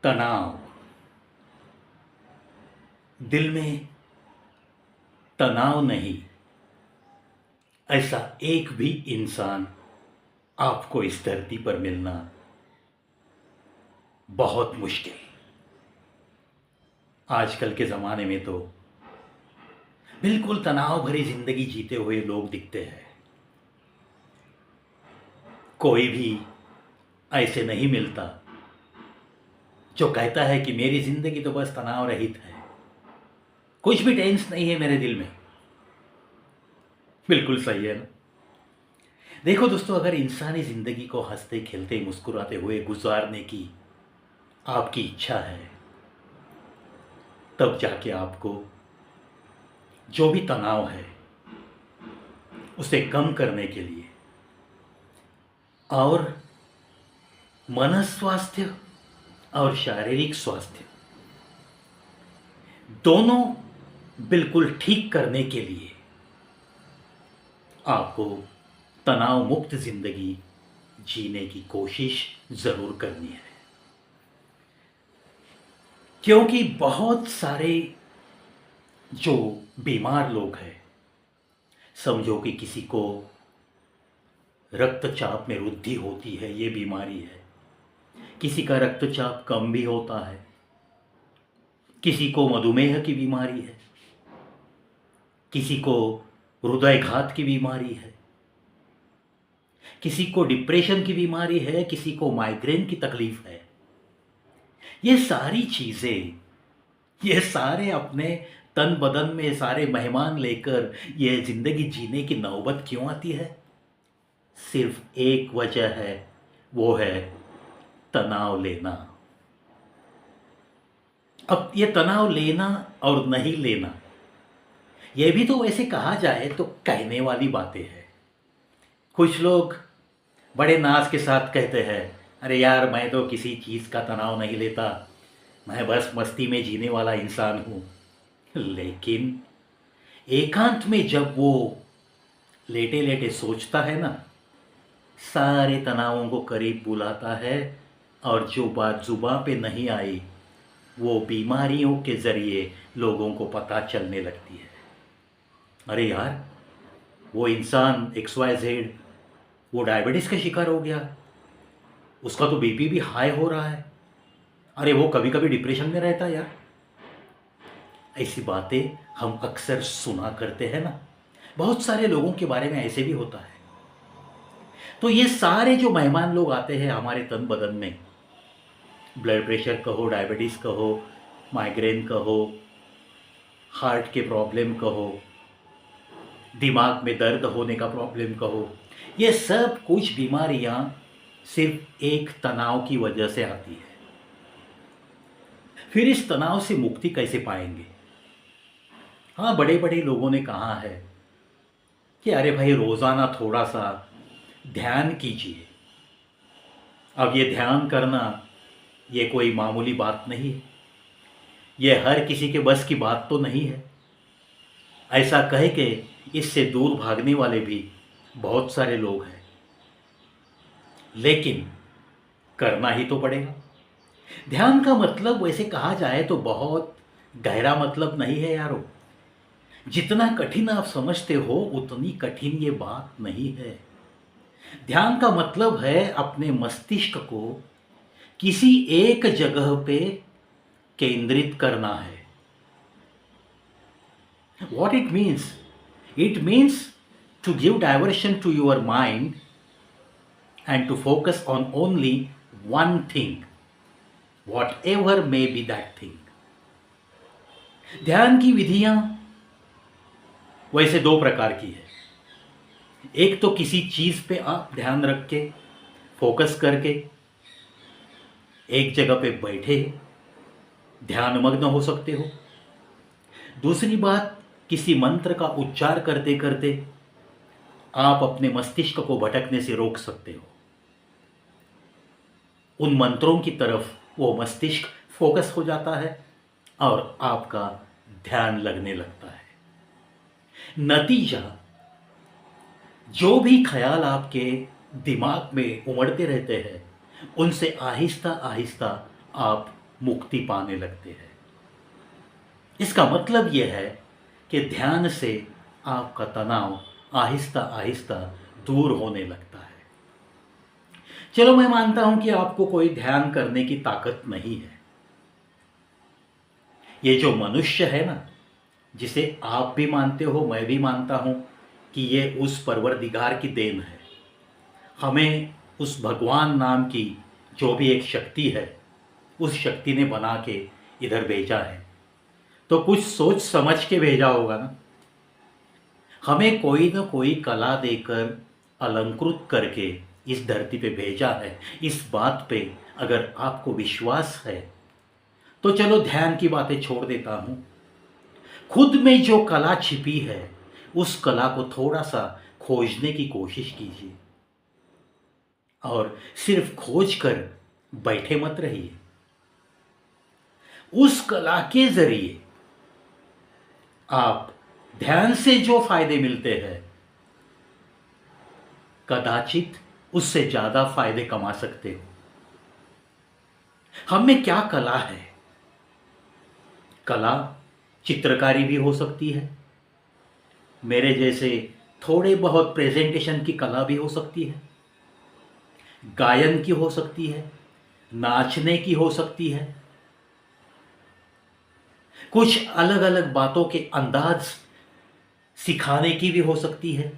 तनाव। दिल में तनाव नहीं, ऐसा एक भी इंसान आपको इस धरती पर मिलना बहुत मुश्किल। आजकल के ज़माने में तो बिल्कुल तनाव भरी ज़िंदगी जीते हुए लोग दिखते हैं। कोई भी ऐसे नहीं मिलता जो कहता है कि मेरी ज़िंदगी तो बस तनाव रहित है, कुछ भी टेंस नहीं है मेरे दिल में। बिल्कुल सही है ना। देखो दोस्तों, अगर इंसानी ज़िंदगी को हंसते खेलते मुस्कुराते हुए गुजारने की आपकी इच्छा है, तब जाके आपको जो भी तनाव है उसे कम करने के लिए और मन स्वास्थ्य और शारीरिक स्वास्थ्य दोनों बिल्कुल ठीक करने के लिए आपको तनाव मुक्त जिंदगी जीने की कोशिश जरूर करनी है। क्योंकि बहुत सारे जो बीमार लोग हैं, समझो कि किसी को रक्तचाप में वृद्धि होती है, ये बीमारी है। किसी का रक्तचाप कम भी होता है, किसी को मधुमेह की बीमारी है, किसी को हृदयघात की बीमारी है, किसी को डिप्रेशन की बीमारी है, किसी को माइग्रेन की तकलीफ है। ये सारी चीज़ें, ये सारे अपने तन बदन में सारे मेहमान लेकर ये ज़िंदगी जीने की नौबत क्यों आती है? सिर्फ एक वजह है, वो है तनाव लेना। अब ये तनाव लेना और नहीं लेना, ये भी तो वैसे कहा जाए तो कहने वाली बातें हैं। कुछ लोग बड़े नाज के साथ कहते हैं, अरे यार मैं तो किसी चीज़ का तनाव नहीं लेता, मैं बस मस्ती में जीने वाला इंसान हूँ। लेकिन एकांत में जब वो लेटे लेटे सोचता है ना, सारे तनावों को करीब बुलाता है और जो बात जुबां पे नहीं आई वो बीमारियों के ज़रिए लोगों को पता चलने लगती है। अरे यार, वो इंसान XYZ वो डायबिटीज़ का शिकार हो गया, उसका तो BP भी हाई हो रहा है। अरे वो कभी कभी डिप्रेशन में रहता है यार। ऐसी बातें हम अक्सर सुना करते हैं ना, बहुत सारे लोगों के बारे में ऐसे भी होता है। तो ये सारे जो मेहमान लोग आते हैं हमारे तन बदन में, ब्लड प्रेशर कहो, डायबिटीज़ कहो, माइग्रेन कहो, हार्ट के प्रॉब्लम कहो, दिमाग में दर्द होने का प्रॉब्लम कहो, ये सब कुछ बीमारियां सिर्फ एक तनाव की वजह से आती है। फिर इस तनाव से मुक्ति कैसे पाएंगे? हाँ, बड़े बड़े लोगों ने कहा है कि अरे भाई रोज़ाना थोड़ा सा ध्यान कीजिए। अब ये ध्यान करना ये कोई मामूली बात नहीं है, ये हर किसी के बस की बात तो नहीं है। ऐसा कह के इससे दूर भागने वाले भी बहुत सारे लोग हैं, लेकिन करना ही तो पड़ेगा। ध्यान का मतलब वैसे कहा जाए तो बहुत गहरा मतलब नहीं है यारो। जितना कठिन आप समझते हो उतनी कठिन ये बात नहीं है। ध्यान का मतलब है अपने मस्तिष्क को किसी एक जगह पे केंद्रित करना है। What it means? It means to give diversion to your mind and to focus on only one thing, whatever may be that thing. ध्यान की विधियां वैसे दो प्रकार की है। एक तो किसी चीज़ पे आप ध्यान रख के फोकस करके एक जगह पे बैठे ध्यानमग्न हो सकते हो। दूसरी बात, किसी मंत्र का उच्चार करते करते आप अपने मस्तिष्क को भटकने से रोक सकते हो। उन मंत्रों की तरफ वो मस्तिष्क फोकस हो जाता है और आपका ध्यान लगने लगता है। नतीजा, जो भी ख्याल आपके दिमाग में उमड़ते रहते हैं उनसे आहिस्ता आहिस्ता आप मुक्ति पाने लगते हैं। इसका मतलब यह है कि ध्यान से आपका तनाव आहिस्ता आहिस्ता दूर होने लगता है। चलो मैं मानता हूं कि आपको कोई ध्यान करने की ताकत नहीं है। ये जो मनुष्य है ना, जिसे आप भी मानते हो मैं भी मानता हूं कि ये उस परवरदिगार की देन है। हमें उस भगवान नाम की जो भी एक शक्ति है, उस शक्ति ने बना के इधर भेजा है, तो कुछ सोच समझ के भेजा होगा ना। हमें कोई ना कोई कला देकर अलंकृत करके इस धरती पे भेजा है। इस बात पे अगर आपको विश्वास है तो चलो ध्यान की बातें छोड़ देता हूं। खुद में जो कला छिपी है उस कला को थोड़ा सा खोजने की कोशिश कीजिए, और सिर्फ खोज कर बैठे मत रहिए। उस कला के जरिए आप ध्यान से जो फायदे मिलते हैं, कदाचित उससे ज्यादा फायदे कमा सकते हो। हम में क्या कला है? कला चित्रकारी भी हो सकती है, मेरे जैसे थोड़े बहुत प्रेजेंटेशन की कला भी हो सकती है, गायन की हो सकती है, नाचने की हो सकती है, कुछ अलग अलग बातों के अंदाज सिखाने की भी हो सकती है।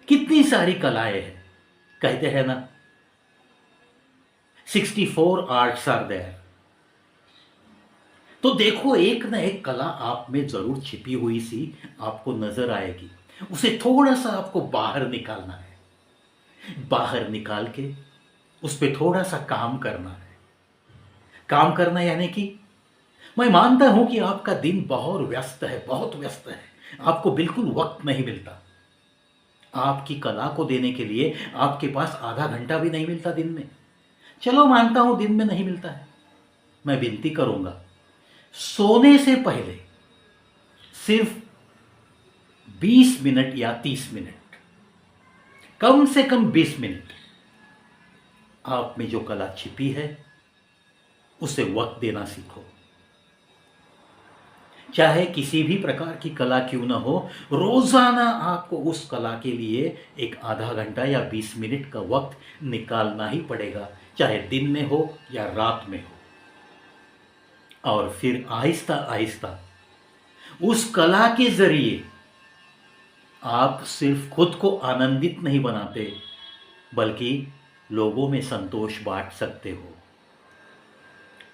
कितनी सारी कलाएं हैं। कहते हैं ना, 64 आर्ट्स आर देयर। तो देखो, एक ना एक कला आप में जरूर छिपी हुई सी आपको नजर आएगी। उसे थोड़ा सा आपको बाहर निकालना है। बाहर निकाल के उस पर थोड़ा सा काम करना है। काम करना यानी कि मैं मानता हूं कि आपका दिन बहुत व्यस्त है, बहुत व्यस्त है। आपको बिल्कुल वक्त नहीं मिलता। आपकी कला को देने के लिए आपके पास आधा घंटा भी नहीं मिलता दिन में। चलो मानता हूं दिन में नहीं मिलता है। मैं विनती करूंगा, सोने से पहले सिर्फ 20 मिनट या 30 मिनट, कम से कम 20 मिनट आप में जो कला छिपी है उसे वक्त देना सीखो। चाहे किसी भी प्रकार की कला क्यों ना हो, रोजाना आपको उस कला के लिए एक आधा घंटा या 20 मिनट का वक्त निकालना ही पड़ेगा, चाहे दिन में हो या रात में हो। और फिर आहिस्ता आहिस्ता उस कला के जरिए आप सिर्फ खुद को आनंदित नहीं बनाते, बल्कि लोगों में संतोष बांट सकते हो।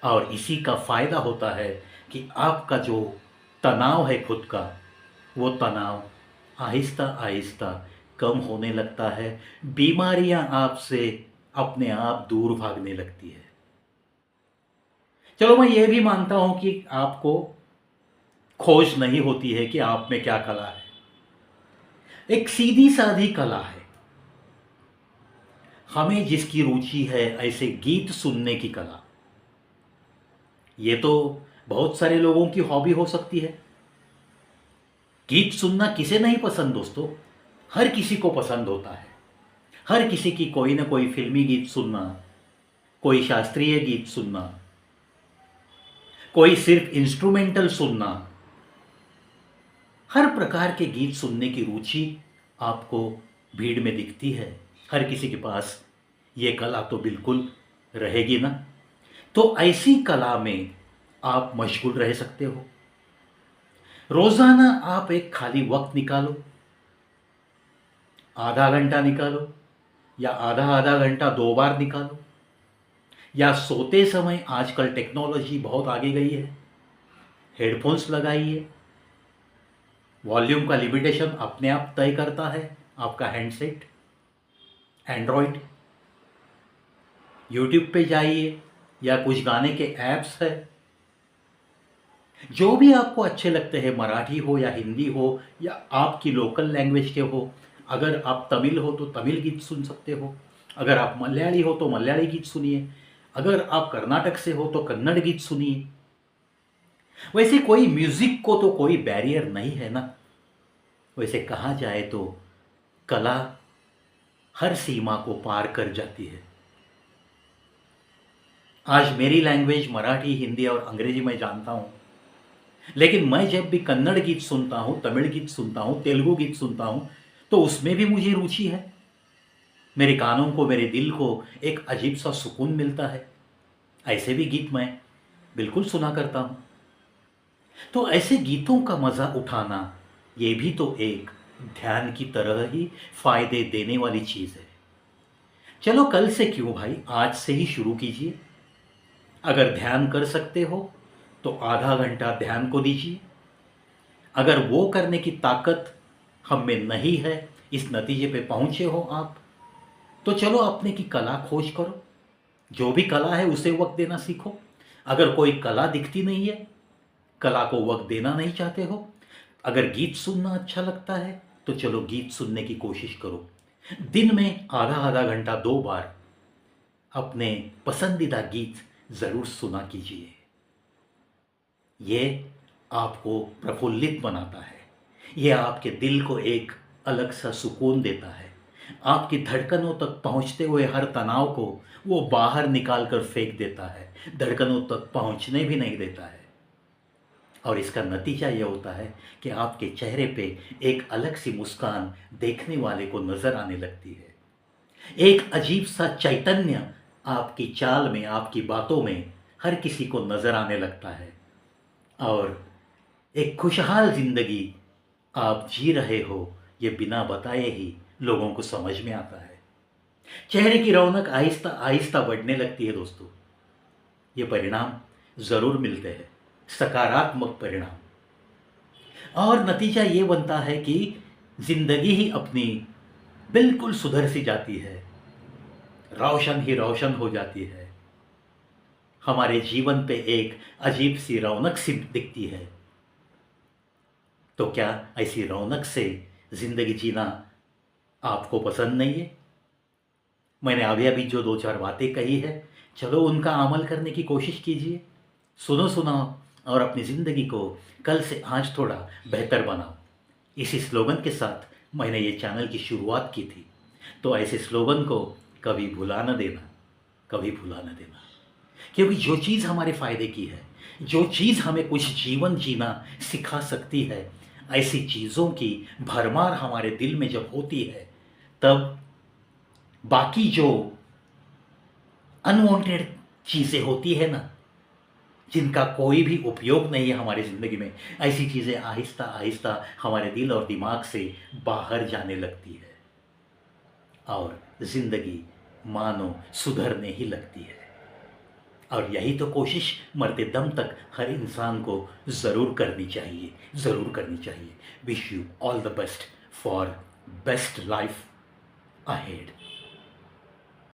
और इसी का फायदा होता है कि आपका जो तनाव है खुद का, वो तनाव आहिस्ता आहिस्ता कम होने लगता है। बीमारियां आपसे अपने आप दूर भागने लगती है। चलो मैं ये भी मानता हूं कि आपको खोज नहीं होती है कि आप में क्या कला है। एक सीधी साधी कला है। हमें जिसकी रुचि है ऐसे गीत सुनने की कला, ये तो बहुत सारे लोगों की हॉबी हो सकती है। गीत सुनना किसे नहीं पसंद दोस्तों? हर किसी को पसंद होता है। हर किसी की कोई ना कोई फिल्मी गीत सुनना, कोई शास्त्रीय गीत सुनना, कोई सिर्फ इंस्ट्रूमेंटल सुनना, हर प्रकार के गीत सुनने की रुचि आपको भीड़ में दिखती है। हर किसी के पास ये कला तो बिल्कुल रहेगी ना। तो ऐसी कला में आप मशगूल रह सकते हो। रोजाना आप एक खाली वक्त निकालो, आधा घंटा निकालो या आधा आधा घंटा 2 बार निकालो, या सोते समय, आजकल टेक्नोलॉजी बहुत आगे गई है, हेडफोन्स लगाइए। वॉल्यूम का लिमिटेशन अपने आप तय करता है आपका हैंडसेट, एंड्रॉयड। यूट्यूब पे जाइए या कुछ गाने के ऐप्स है, जो भी आपको अच्छे लगते हैं, मराठी हो या हिंदी हो या आपकी लोकल लैंग्वेज के हो। अगर आप तमिल हो तो तमिल गीत सुन सकते हो, अगर आप मलयाली हो तो मलयाली गीत सुनिए, अगर आप कर्नाटक से हो तो कन्नड़ गीत सुनिए। वैसे कोई म्यूजिक को तो कोई बैरियर नहीं है ना। वैसे कहा जाए तो कला हर सीमा को पार कर जाती है। आज मेरी लैंग्वेज मराठी, हिंदी और अंग्रेजी मैं जानता हूँ, लेकिन मैं जब भी कन्नड़ गीत सुनता हूँ, तमिल गीत सुनता हूँ, तेलुगु गीत सुनता हूँ, तो उसमें भी मुझे रुचि है। मेरे कानों को, मेरे दिल को एक अजीब सा सुकून मिलता है। ऐसे भी गीत मैं बिल्कुल सुना करता हूँ। तो ऐसे गीतों का मज़ा उठाना, ये भी तो एक ध्यान की तरह ही फायदे देने वाली चीज़ है। चलो कल से क्यों भाई, आज से ही शुरू कीजिए। अगर ध्यान कर सकते हो तो आधा घंटा ध्यान को दीजिए। अगर वो करने की ताकत हम में नहीं है, इस नतीजे पे पहुंचे हो आप, तो चलो अपने की कला खोज करो। जो भी कला है उसे वक्त देना सीखो। अगर कोई कला दिखती नहीं है, कला को वक्त देना नहीं चाहते हो, अगर गीत सुनना अच्छा लगता है तो चलो गीत सुनने की कोशिश करो। दिन में आधा आधा घंटा 2 बार अपने पसंदीदा गीत ज़रूर सुना कीजिए। ये आपको प्रफुल्लित बनाता है, ये आपके दिल को एक अलग सा सुकून देता है। आपकी धड़कनों तक पहुंचते हुए हर तनाव को वो बाहर निकाल कर फेंक देता है, धड़कनों तक पहुंचने भी नहीं देता है। और इसका नतीजा ये होता है कि आपके चेहरे पे एक अलग सी मुस्कान देखने वाले को नज़र आने लगती है। एक अजीब सा चैतन्य आपकी चाल में, आपकी बातों में हर किसी को नज़र आने लगता है। और एक खुशहाल ज़िंदगी आप जी रहे हो, ये बिना बताए ही लोगों को समझ में आता है। चेहरे की रौनक आहिस्ता आहिस्ता बढ़ने लगती है दोस्तों। ये परिणाम ज़रूर मिलते हैं, सकारात्मक परिणाम। और नतीजा ये बनता है कि ज़िंदगी ही अपनी बिल्कुल सुधर सी जाती है, रोशन ही रोशन हो जाती है। हमारे जीवन पे एक अजीब सी रौनक सी दिखती है। तो क्या ऐसी रौनक से ज़िंदगी जीना आपको पसंद नहीं है? मैंने अभी अभी जो 2-4 बातें कही है, चलो उनका अमल करने की कोशिश कीजिए। सुनो सुनाओ और अपनी ज़िंदगी को कल से आज थोड़ा बेहतर बनाओ। इसी स्लोगन के साथ मैंने ये चैनल की शुरुआत की थी। तो ऐसे स्लोगन को कभी भुला न देना, कभी भुला न देना। क्योंकि जो चीज़ हमारे फ़ायदे की है, जो चीज़ हमें कुछ जीवन जीना सिखा सकती है, ऐसी चीज़ों की भरमार हमारे दिल में जब होती है, तब बाकी जो अनवांटेड चीज़ें होती है ना, जिनका कोई भी उपयोग नहीं है हमारी ज़िंदगी में, ऐसी चीज़ें आहिस्ता आहिस्ता हमारे दिल और दिमाग से बाहर जाने लगती है और ज़िंदगी मानो सुधरने ही लगती है। और यही तो कोशिश मरते दम तक हर इंसान को ज़रूर करनी चाहिए, ज़रूर करनी चाहिए। Wish you all the best for best life ahead.